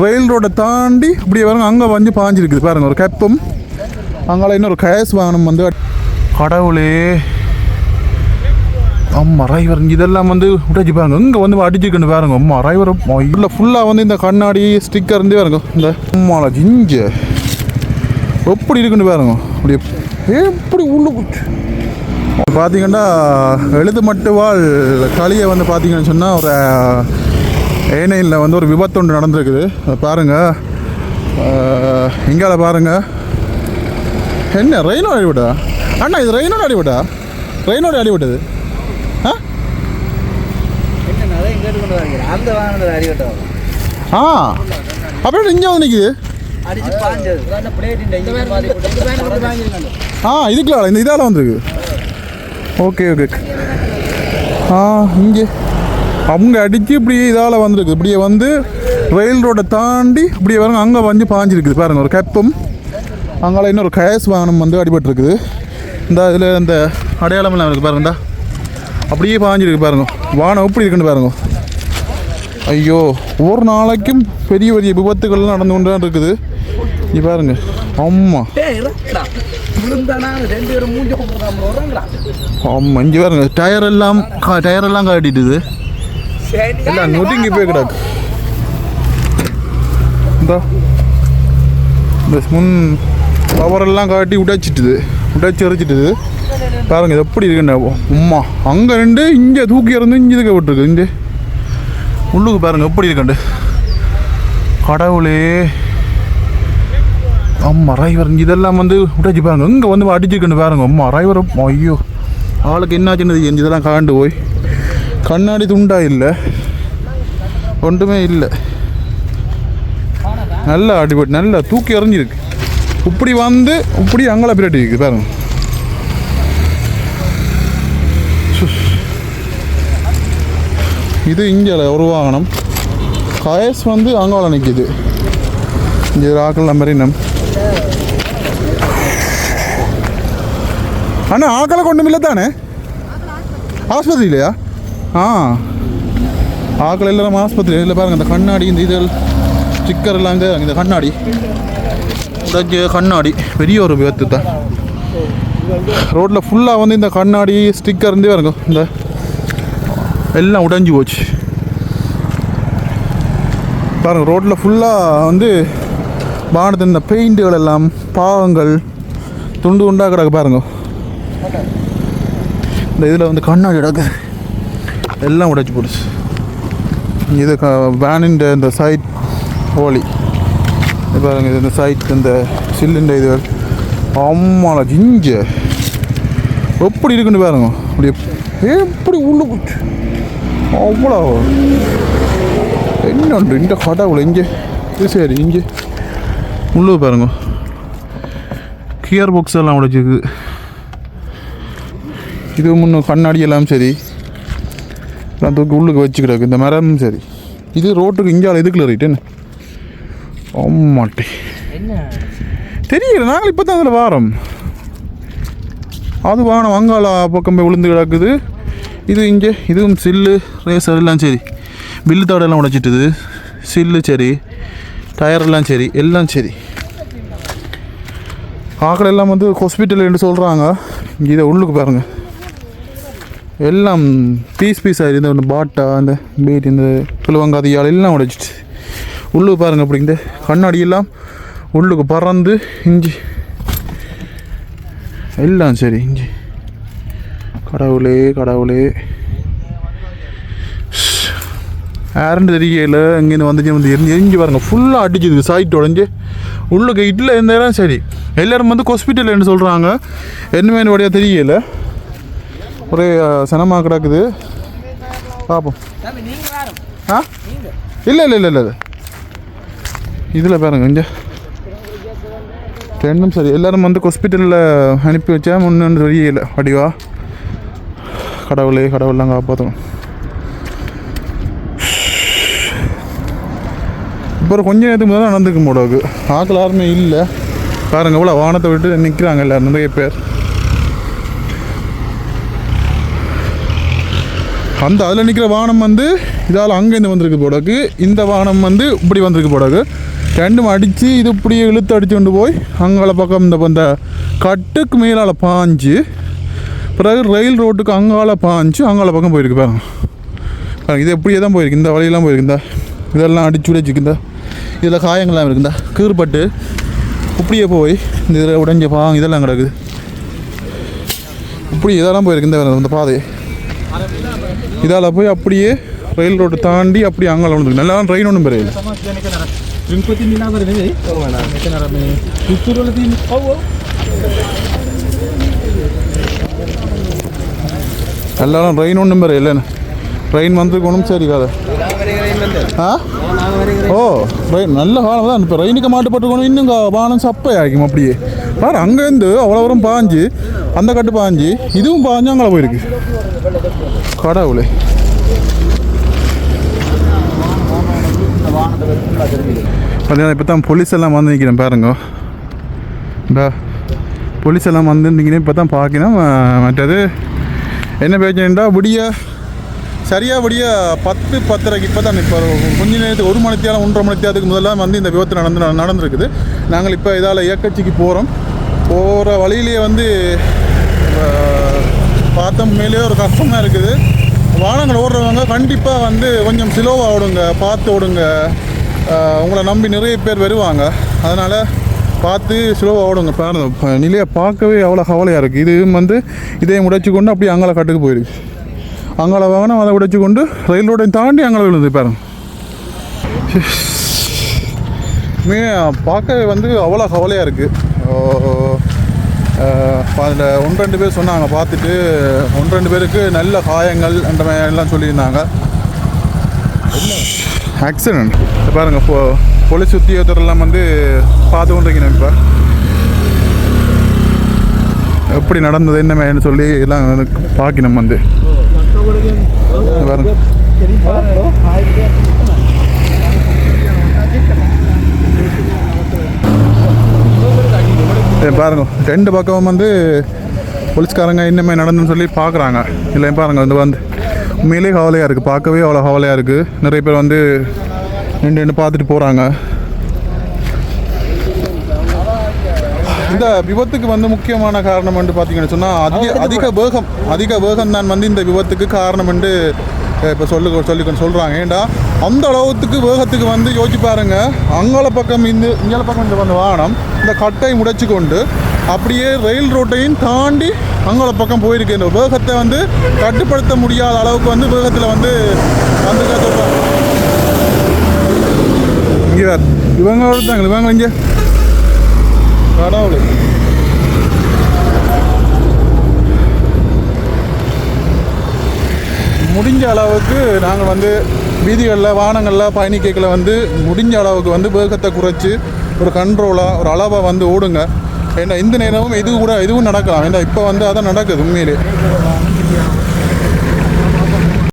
ரயில் ரோட்டை தாண்டி இப்படியே பாருங்க அங்கே வந்து பாஞ்சிருக்குது பாருங்கள் ஒரு கப்பம் அங்கே இன்னொரு கேஸ் வாகனம் வந்து கடவுளே அம்மா டிரைவர் இதெல்லாம் வந்து விட்டாச்சு பாருங்க இங்கே வந்து அடிச்சுக்கிட்டு பாருங்க அம்மா டிரைவர் இல்லை ஃபுல்லாக வந்து இந்த கண்ணாடி ஸ்டிக்கர் இருந்தே பாருங்க இந்த அம்மால ஜிஞ்ச எப்படி இருக்குன்னு பாருங்க அப்படி எப்படி உள்ள பார்த்தீங்கன்னா எழுது மட்டுவால் களியை வந்து பார்த்தீங்கன்னு சொன்னால் ஒரு ஏனையில் வந்து ஒரு விபத்து ஒன்று நடந்திருக்குது பாருங்கள் இங்கால பாருங்கள் என்ன ரெயினோட அடிவிட்டா அண்ணா இது ரெயினோட அடிவிட்டா ரெயினோட அடிவிட்டது ஆ அப்படியே இங்கே வந்து நிற்குது இதுக்குள்ள இந்த இதால் வந்துருக்கு ஓகே ஓகே இங்கே அவங்க அடித்து இப்படியே இதால் வந்துருக்கு இப்படியே வந்து ரயில் ரோட்டை தாண்டி இப்படியே பாருங்க அங்கே வந்து பாஞ்சிருக்குது பாருங்கள் ஒரு கப்பம் அங்கே இன்னொரு கேஸ் வாகனம் வந்து அடிபட்டுருக்குது இந்த இதில் இந்த அடையாளமெல்லாம் இருக்குது பாருங்கண்டா அப்படியே பாஞ்சிருக்கு பாருங்க வானம் எப்படி இருக்குன்னு பாருங்க ஐயோ ஒரு நாளைக்கும் பெரிய பெரிய விபத்துகள் நடந்து கொண்டு தான் இருக்குது நீ பாருங்க அம்மா ஆமாம் இங்கே பாருங்க டயரெல்லாம் காட்டிட்டுது எல்லாம் நொறுங்கி போய் கிடக்கு இந்த முன் பவரெல்லாம் காட்டி உடைச்சிட்டுது உடைச்சி எரிச்சிட்டுது பாருங்க இது எப்படி இருக்குண்ணா அம்மா அங்கே ரெண்டு இங்கே தூக்கி இறந்து இங்கே இதுக்க விட்டுருக்கு இங்கே உள்ளுக்கு பாருங்க எப்படி இருக்கண்டு கடவுளே அம்மா டிரைவர் இதெல்லாம் வந்து உடைச்சி பாருங்க இங்கே வந்து அடிச்சுக்கண்டு பாருங்க அம்மா டிரைவர் ஐயோ ஆளுக்கு என்னாச்சுன்னு இதெல்லாம் காண்டு போய் கண்ணாடி துண்டா இல்லை ஒன்றுமே இல்லை நல்லா அடிபட்டு நல்லா தூக்கி எறிஞ்சிருக்கு இப்படி வந்து இப்படி அங்கே பிரட்டி இருக்குது பாருங்க இது இங்கே ஒரு வாகனம் கயஸ் வந்து அங்கால நிற்கிது இங்கே ஆக்கள் மாதிரி அண்ணா ஆக்களை கொண்டும் இல்லை தானே ஆஸ்பத்திரி இல்லையா ஆக்கள் எல்லாரும் ஆஸ்பத்திரி இல்லை பாருங்கள் இந்த கண்ணாடி இந்த இது ஸ்டிக்கர் எல்லாம் இந்த கண்ணாடி கண்ணாடி பெரிய ஒரு விபத்து தான் ரோட்டில் ஃபுல்லாக வந்து இந்த கண்ணாடி ஸ்டிக்கர் இருந்தே பாருங்க இந்த எல்லாம் உடைஞ்சி போச்சு பாருங்கள் ரோட்டில் ஃபுல்லாக வந்து வானத்து இந்த பெயிண்ட்டுகள் எல்லாம் பாவங்கள் துண்டு உண்டாக கிடக்கு பாருங்க இந்த இதில் வந்து கண்ணாடி கிடக்கு எல்லாம் உடைச்சி போடுச்சு இது வேனின் இந்த சைட் ஹோலி பாருங்க இந்த சைட் இந்த சில்லுண்ட இதுகள் அம்மால ஜிஞ்ச எப்படி இருக்குன்னு பாருங்க அப்படி எப்படி உள்ள போச்சு அவ்வளோ என்னண்டு இந்த கடவுளை இங்கே இது சரி இங்கே உள்ளே பாருங்க கியர் பாக்ஸ் எல்லாம் உடைச்சிருக்கு இது முன்ன கண்ணாடி எல்லாம் சரி எல்லாம் தூக்கி உள்ளுக்கு வச்சு கிடக்கு இந்த மரமும் சரி இது ரோட்டுக்கு இங்கே எதுக்குள்ள ரைட்டு என்ன ஆமாட்டே தெரியல நாங்கள் இப்போ தான் அதில் வாரோம் அது வானம் வங்காள பக்கம் போய் விழுந்து கிடக்குது இது இங்கே இதுவும் சில்லு ரேசர் எல்லாம் சரி பில்லு தாடெல்லாம் உடைச்சிட்டுது சில்லு சரி டயரெல்லாம் சரி எல்லாம் சரி ஆக்கள் எல்லாம் வந்து ஹாஸ்பிட்டல் என்று சொல்கிறாங்க இங்கே இதை உள்ளுக்கு பாருங்கள் எல்லாம் பீஸ் ஆகிடுது இந்த பாட்டா இந்த பீட் இந்த புலுவங்காதி யாழ் எல்லாம் உடைச்சிட்டு உள்ளுக்கு பாருங்கள் அப்படி இந்த கண்ணாடியெல்லாம் உள்ளுக்கு பறந்து இஞ்சி எல்லாம் சரி இஞ்சி கடவுளே யாருன்னு தெரியல இங்கேருந்து வந்துச்சு வந்து எரிஞ்சு பாருங்கள் ஃபுல்லாக அடிச்சுது சைட் உடஞ்சி உள்ளுக்கு இட்டில் இருந்தாலும் சரி எல்லோரும் வந்து ஹாஸ்பிட்டல்னு சொல்கிறாங்க என்னமே வழியாக தெரியல ஒரே சனமாக கிடக்குது பார்ப்போம் இல்லை இதில் பாருங்க இங்கே ரெண்டும் சரி எல்லோரும் வந்து ஹாஸ்பிட்டலில் அனுப்பி வச்சா முன்னு தெரியல அடிவா கடவுளெலாம் காப்பாற்றணும் இப்போ கொஞ்ச நேரத்துக்கு முதல்ல நடந்துக்க முடியாது ஆக்கள் யாருமே இல்லை பாருங்க இவ்வளோ வானத்தை விட்டு நிற்கிறாங்க எல்லோரும் நிறைய பேர் அந்த அதில் நிற்கிற வாகனம் வந்து இதால் அங்கேருந்து வந்திருக்கு போடக்கு, இந்த வாகனம் வந்து இப்படி வந்திருக்கு போடக்கு. ரெண்டும் அடித்து இது இப்படியே இழுத்து அடித்து கொண்டு போய் அங்கால பக்கம் இந்த கட்டுக்கு மேலால் பாஞ்சு பிறகு ரயில் ரோட்டுக்கு அங்கால பாஞ்சு அங்கால பக்கம் போயிருக்கு பாருங்க. இது எப்படியே தான் போயிருக்கு, இந்த வழியெல்லாம் போயிருக்குந்தா, இதெல்லாம் அடிச்சு உடைச்சிக்குந்தா, இதில் காயங்கள்லாம் இருக்குந்தா, கீறுபட்டு இப்படியே போய் இந்த இதில் உடைஞ்ச இதெல்லாம் கிடக்குது. இப்படி இதெல்லாம் போயிருக்கு இந்த பாதை. இதால் போய் அப்படியே ரயில் ரோடு தாண்டி அப்படியே அங்கே விழுந்துருக்கு. நல்லா ட்ரெயின் ஒன்றும் பெரிய எல்லாரும் ட்ரெயின் ஒன்றும் பெரிய இல்லைன்னு ட்ரெயின் வந்து ஒன்றும் சரி காதை. ஓ ட்ரெயின் நல்ல காலம் தான். இப்போ ட்ரெயினுக்கு மாட்டுப்பட்டுக்கணும், இன்னும் வானம் சப்பை ஆகிக்கும். அப்படியே பாரு அங்கேருந்து அவ்வளோ வரும் பாஞ்சு, அந்த கட்டு பாஞ்சு, இதுவும் பாஞ்சு அங்கே போயிருக்கு. கடவுளே, பார்த்தீங்கன்னா இப்போ தான் போலீஸ் எல்லாம் வந்து நிற்கிறேன் பாருங்க. இந்த போலீஸ் எல்லாம் வந்து நிற்கிறேன் இப்போ தான் பார்க்கணும். மற்றது என்ன பிரச்சனைண்டா சரியாக விடிய 10-10:30 இப்போ தான். இப்போ கொஞ்ச நேரத்துக்கு 1 மணித்தியாலம் 1.5 மணித்தியாலத்துக்கு முதல்ல வந்து இந்த விபத்து நடந்துருக்குது. நாங்கள் இப்போ இதால் இயக்கச்சிக்கு போகிற வழியிலேயே வந்து பார்த்த மேலேயே ஒரு கஷ்டமாக இருக்குது. வாகனங்கள் ஓடுறவங்க கண்டிப்பாக வந்து கொஞ்சம் ஸ்லோவாக ஓடுங்க, பார்த்து ஓடுங்க. உங்களை நம்பி நிறைய பேர் வருவாங்க, அதனால் பார்த்து ஸ்லோவாக ஓடுங்க. பாருங்க நிலையை பார்க்கவே அவ்வளோ கவலையாக இருக்குது. இது வந்து இதை உடைச்சி கொண்டு அப்படியே அங்கால கட்டுக்கு போயிருக்கு. அங்கால வாகனம் அதை உடைச்சி கொண்டு ரயில் ரோடையும் தாண்டி அங்கால விழுந்து பாருங்க. பார்க்கவே வந்து அவ்வளோ கவலையாக இருக்குது. அதில் 1-2 பேர் சொன்னாங்க பார்த்துட்டு, 1-2 பேருக்கு நல்ல காயங்கள் அந்த மாதிரி எல்லாம் சொல்லியிருந்தாங்க. ஆக்சிடெண்ட் பாருங்கள். இப்போது போலீஸ் உத்தியோகத்தரெல்லாம் வந்து பார்த்து கொண்டிருக்கணும். இப்போ எப்படி நடந்தது என்ன மாதிரின்னு சொல்லி எல்லாம் பார்க்கணும் வந்து பாருங்க. பாருங்க 2 பக்கம் வந்து போலீஸ்காரங்க இன்னமே நடந்துன்னு சொல்லி பார்க்குறாங்க. இல்லை பாருங்கள் வந்து உண்மையிலே கவலையாக இருக்குது, பார்க்கவே அவ்வளோ கவலையாக இருக்குது. நிறைய பேர் வந்து நின்று பார்த்துட்டு போகிறாங்க. இந்த விபத்துக்கு வந்து முக்கியமான காரணம் வந்து பார்த்தீங்கன்னு சொன்னால் அதிக வேகம் தான் வந்து இந்த விபத்துக்கு காரணம் என்று இப்போ சொல்கிறாங்க. ஏண்டா அந்த அளவுக்கு வேகத்துக்கு வந்து யோசிச்சு பாருங்க. அங்கால பக்கம் இங்கால பக்கம் இந்த வந்து வாகனம் இந்த கட்டை முடைச்சி கொண்டு அப்படியே ரயில் ரோட்டையும் தாண்டி அங்கால பக்கம் போயிருக்கு. இந்த வேகத்தை வந்து கட்டுப்படுத்த முடியாத அளவுக்கு வந்து வேகத்தில் வந்து சொல்கிறாங்க. இங்கே இவங்க ஒருத்தாங்க, இவங்க இங்கே கடவுளை முடிஞ்ச அளவுக்கு நாங்கள் வந்து வீதிகளில் வாகனங்களில் பயணிக்கைகளை வந்து முடிஞ்ச அளவுக்கு வந்து வேகத்தை குறைச்சி ஒரு கண்ட்ரோலாக ஒரு அளவாக வந்து ஓடுங்க. ஏன்னா இந்த நேரமும் இதுவும் நடக்கலாம். ஏன்னா இப்போ வந்து அதான் நடக்குது உண்மையிலே.